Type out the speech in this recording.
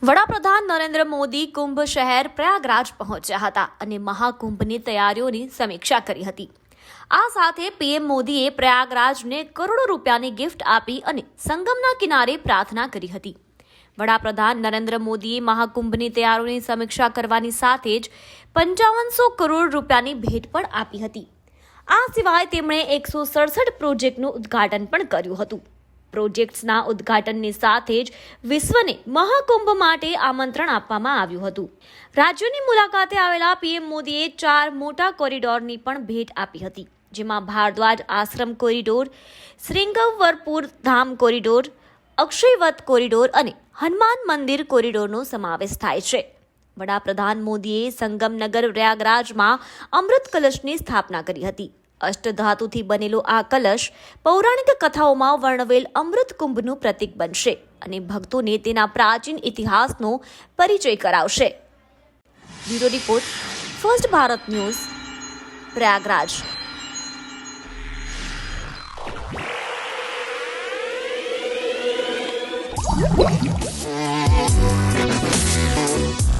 વડાપ્રધાન નરેન્દ્ર મોદી કુંભ શહેર પ્રયાગરાજ પહોંચ્યા હતા અને મહાકુંભની તૈયારીઓની સમીક્ષા કરી હતી. આ સાથે પીએમ મોદીએ પ્રયાગરાજને કરોડો રૂપિયાની ગિફ્ટ આપી અને સંગમના કિનારે પ્રાર્થના કરી હતી. વડાપ્રધાન નરેન્દ્ર મોદીએ મહાકુંભની તૈયારીઓની સમીક્ષા કરવાની સાથે જ 5500 કરોડ રૂપિયાની ભેટ પણ આપી હતી. આ સિવાય તેમણે 167 પ્રોજેક્ટનું ઉદ્ઘાટન પણ કર્યું હતું. પ્રોજેક્ટ્સના ઉદ્ઘાટનની સાથે જ વિશ્વને મહાકુંભ માટે આમંત્રણ આપવામાં આવ્યું હતું. રાજ્યોની મુલાકાતે આવેલા પીએમ મોદીએ 4 મોટા કોરિડોરની પણ ભેટ આપી હતી, જેમાં ભારદ્વાજ આશ્રમ કોરિડોર, શ્રીંગવરપુર ધામ કોરિડોર, અક્ષયવત કોરિડોર અને હનુમાન મંદિર કોરિડોરનો સમાવેશ થાય છે. વડાપ્રધાન મોદીએ સંગમનગર પ્રયાગરાજમાં અમૃત કલશની સ્થાપના કરી હતી. અષ્ટધાતુથી બનેલો આ કલશ પૌરાણિક કથાઓમાં વર્ણવેલ અમૃત કુંભનું પ્રતીક બનશે અને ભક્તોને તેના પ્રાચીન ઇતિહાસનો પરિચય કરાવશે. Bureau report, first Bharat news, Prayagraj.